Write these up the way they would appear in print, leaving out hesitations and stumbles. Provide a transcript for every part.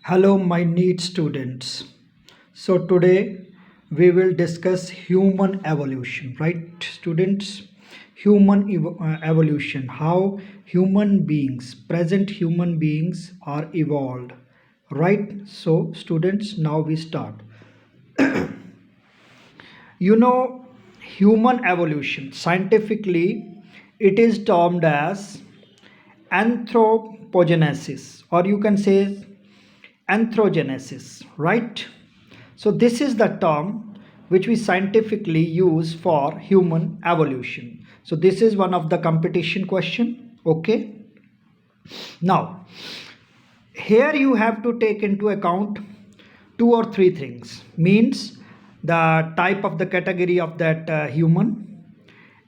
Hello, my neat students. So, today we will discuss human evolution, right, students? Evolution, how human beings, present human beings, are evolved, right? So, students, now we start. You know, human evolution, scientifically, it is termed as anthropogenesis, or you can say anthrogenesis, right? So, this is the term which we scientifically use for human evolution. So, this is one of the competition question. Okay. Now, here you have to take into account two or three things. Means the type of the category of that human,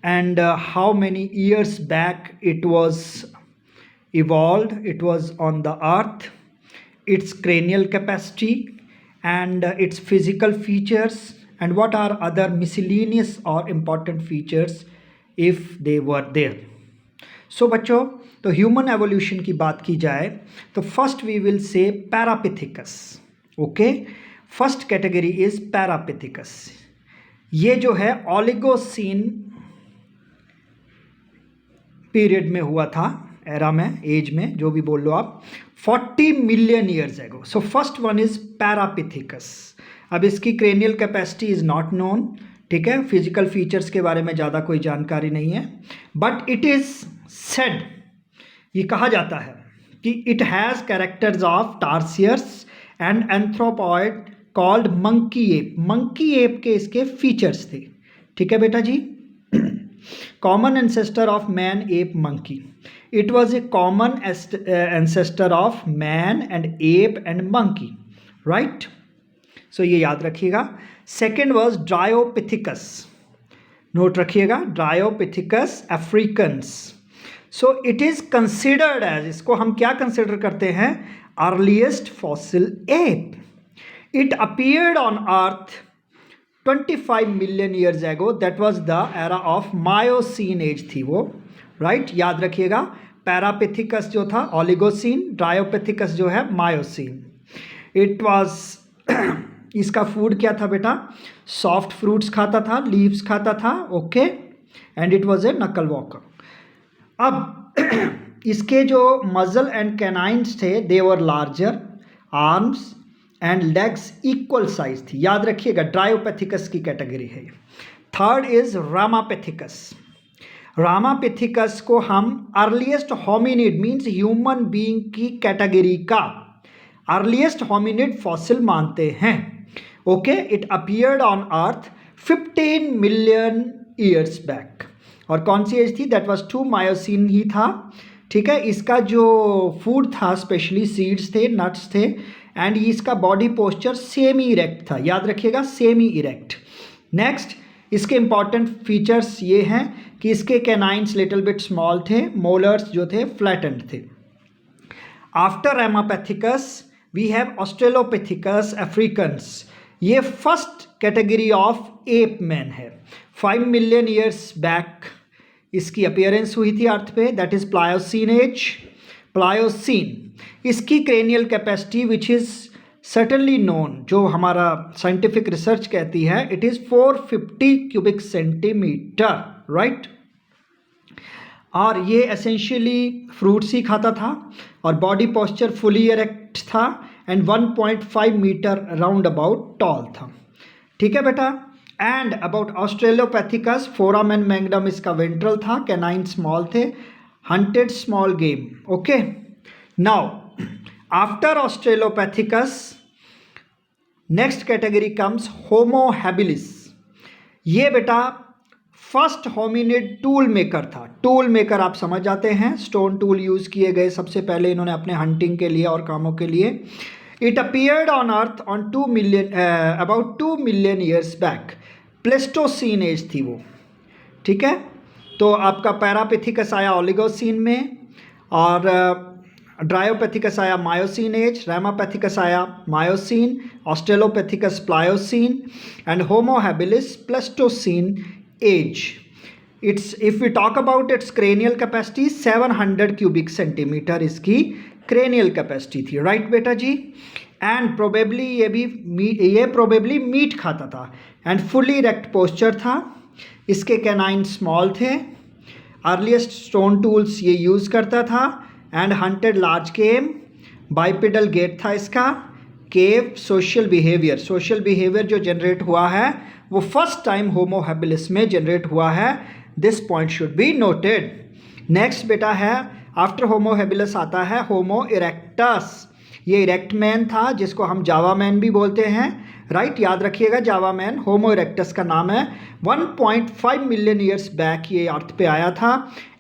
and how many years back it was evolved, it was on the earth, its cranial capacity, and its physical features, and what are other miscellaneous or important features if they were there. सो बच्चों, तो human evolution की बात की जाए तो first we will say parapithecus. Okay, first category is parapithecus. ये जो है ओलिगोसीन पीरियड में हुआ था, एरा में, एज में, जो भी बोल लो आप, 40 million years ago. So first one is parapithecus. अब इसकी cranial capacity is not known, ठीक है, फिजिकल फीचर्स के बारे में ज़्यादा कोई जानकारी नहीं है, बट इट इज सेड, ये कहा जाता है कि it has characters of tarsiers and anthropoid called monkey ape. Monkey ape के इसके फीचर्स थे, ठीक है बेटा जी. Common ancestor of man ape monkey. It was a common ancestor of man and ape and monkey, right. So ये याद रखिएगा. Second was dryopithecus. नोट रखिएगा, dryopithecus africanus. So it is considered as, इसको हम क्या कंसिडर करते हैं, earliest fossil ape. It appeared on earth 25 million years ago. That was the era of Miocene age थी वो, राइट. याद रखिएगा, पैरापिथिकस जो था ओलिगोसीन, ड्रायोपिथिकस जो है मायोसीन. इट वाज इसका फूड क्या था बेटा, सॉफ्ट फ्रूट्स खाता था, लीव्स खाता था, okay, and it was a knuckle walker. अब इसके जो मजल एंड कैनाइन्स थे, they were larger, arms and legs equal size थी. याद रखिएगा, ड्रायोपेथिकस की कैटेगरी है. Third is रामापेथिकस. रामापेथिकस को हम earliest hominid means human being की कैटेगरी का अर्लीस्ट होमिनिड फॉसिल मानते हैं. Okay, it appeared on earth 15 million years back. और कौन सी एज थी, दैट वाज 2 मायोसीन ही था, ठीक है. इसका जो फूड था स्पेशली सीड्स थे, नट्स थे, एंड इसका बॉडी पोस्चर सेमी इरेक्ट था. याद रखिएगा, सेमी इरेक्ट. नेक्स्ट, इसके इंपॉर्टेंट फीचर्स ये हैं कि इसके कैनाइन्स लिटिल बिट स्मॉल थे, मोलर्स जो थे फ्लैटेंड थे. After ramapithecus we have australopithecus africanus. ये first category of ape man है. 5 मिलियन ईयर्स बैक इसकी अपीयरेंस हुई थी अर्थ पे. That is pliocene age, pliocene. इसकी cranial capacity which is certainly known, जो हमारा साइंटिफिक रिसर्च कहती है, it is 450 cubic centimetre, right. और ये एसेंशियली फ्रूट्स ही खाता था, और बॉडी पोस्चर फुली इरेक्ट था, and 1.5 metre round about tall था, ठीक है बेटा. And about australopithecus, foramen and magnum इसका वेंट्रल था, कैनाइन स्मॉल थे, hunted small game. Okay, now after australopithecus next category comes homo habilis. ये बेटा फर्स्ट होमिनिड टूल मेकर था. टूल मेकर आप समझ जाते हैं, स्टोन टूल यूज़ किए गए सबसे पहले इन्होंने अपने हंटिंग के लिए और कामों के लिए. It appeared on earth on about 2 million years back. Pleistocene age थी वो, ठीक है. तो आपका पैरापिथिकस आया ओलिगोसीन में, और ड्रायोपेथिकस आया मायोसीन एज, रामापेथिकस आया Miocene, Australopithecus Pliocene, and Homo habilis Pleistocene age. It's, if we talk about its cranial capacity, 700 cubic centimetre इसकी क्रेनियल कैपेसिटी थी, राइट बेटा जी. एंड प्रोबेबली ये प्रोबेबली मीट खाता था एंड फुली इरेक्ट पोस्चर था। इसके कैनाइन स्मॉल थे। अर्लीस्ट स्टोन टूल्स ये यूज़ करता था and hunted large game. Bipedal gait था इसका। केव सोशल बिहेवियर जो जनरेट हुआ है वो फर्स्ट टाइम होमो हैबिलिस में जनरेट हुआ है। This point should be noted. Next बेटा है आफ्टर होमो हैबिलिस आता है होमो इरेक्टस। ये इरेक्ट मैन था जिसको हम जावा मैन भी बोलते हैं, राइट। याद रखिएगा जावा मैन होमो इरेक्टस का नाम है। 1.5 मिलियन ईयर्स बैक ये अर्थ पे आया था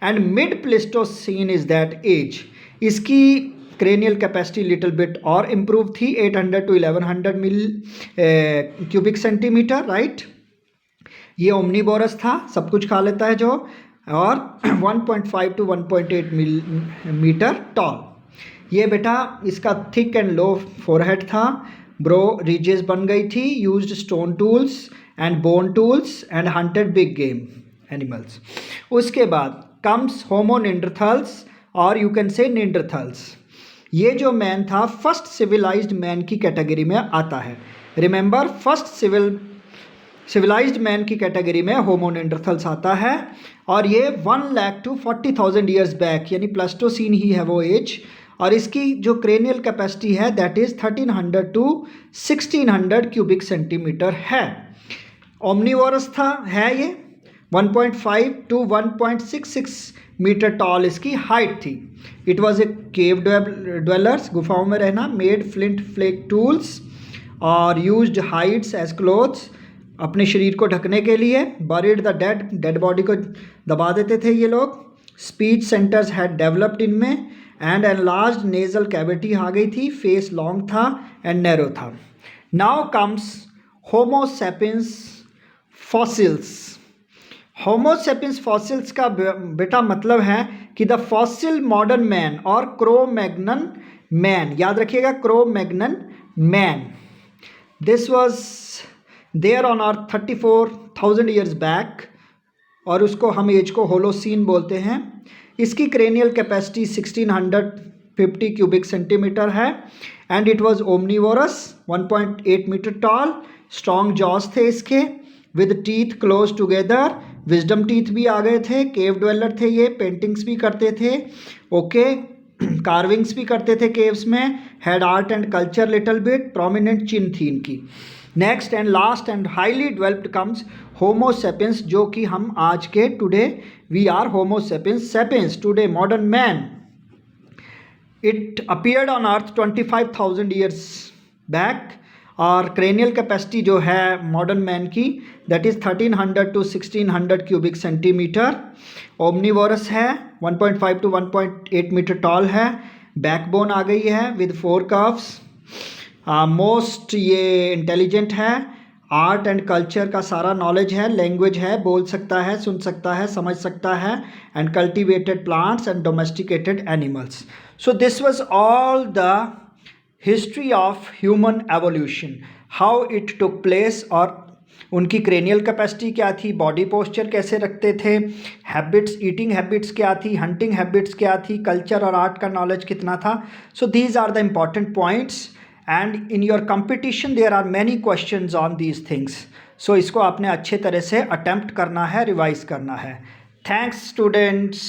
and mid Pleistocene is that age. इसकी क्रेनियल कैपेसिटी लिटिल बिट और इम्प्रूव थी 800 to 1100 क्यूबिक सेंटीमीटर, राइट। ये ओमनीबोरस था, सब कुछ खा लेता है जो, और 1.5 to 1.8 मीटर टॉल। ये बेटा इसका थिक एंड लो फोरहेड था, ब्रो रिजेस बन गई थी, used stone tools and bone tools and hunted big game animals. उसके बाद कम्स होमो निंडरथल्स और यू कैन से निंडरथल्स। ये जो मैन था फर्स्ट सिविलाइज्ड मैन की कैटेगरी में आता है। रिमेंबर फर्स्ट सिविलाइज्ड मैन की कैटेगरी में होमो निंडरथल्स आता है और ये 1 लाख to 40,000 ईयर्स बैक यानी प्लेस्टोसीन ही है वो एज। और इसकी जो क्रेनियल कैपेसिटी है that is 1300 to 1600 cubic centimetre है। ओमनीवोरस था है ये। 1.5 to 1.66 मीटर टॉल इसकी हाइट थी। It was A cave dwellers, गुफाओं में रहना, मेड फ्लिंट फ्लेक टूल्स और यूज्ड हाइड्स एज क्लोथ्स, अपने शरीर को ढकने के लिए। बरीड द डेड बॉडी को दबा देते थे ये लोग। स्पीच सेंटर्स हैड डेवलप्ड इनमें एंड एनलार्ज्ड नेजल कैविटी आ गई थी। फेस लॉन्ग था एंड नैरो था। Now comes Homo sapiens fossils. Homo sapiens fossils का बेटा मतलब है कि द फॉसिल मॉडर्न मैन और क्रो-मैग्नन मैन, याद रखिएगा Cro-Magnon man, this was there on earth 34,000 years back और उसको हम एज को होलोसीन बोलते हैं। इसकी क्रेनियल कैपेसिटी 1650 क्यूबिक सेंटीमीटर है and it was omnivorous, 1.8 metre tall, strong jaws थे इसके with teeth close together. Wisdom teeth भी आ गए थे। केव ड्वेलर थे ये, पेंटिंग्स भी करते थे, ओके कार्विंग्स भी करते थे केव्स में। Had art and culture little bit, prominent chin थी इनकी। Next and last and highly developed comes Homo sapiens, जो कि हम आज के today we are Homo sapiens sapiens today modern man. It appeared on earth 25,000 years back और cranial capacity जो है मॉडर्न मैन की that is 1300 to 1600 cubic centimetre. Omnivorous है, 1.5 to 1.8 मीटर टॉल है। बैकबोन आ गई है विद 4 कर्व्स। मोस्ट ये इंटेलिजेंट है। आर्ट एंड कल्चर का सारा नॉलेज है, लैंग्वेज है, बोल सकता है, सुन सकता है, समझ सकता है, and cultivated plants and domesticated animals. So this was all the history of human evolution, how it took place, और उनकी क्रेनियल कैपेसिटी क्या थी, बॉडी पोस्चर कैसे रखते थे, हैबिट्स, ईटिंग हैबिट्स क्या थी, हंटिंग हैबिट्स क्या थी, कल्चर और आर्ट का नॉलेज कितना था। So these are the important points and in your competition there are many questions on these things. So इसको आपने अच्छे तरह से अटेम्प्ट करना है, रिवाइज करना है। Thanks students.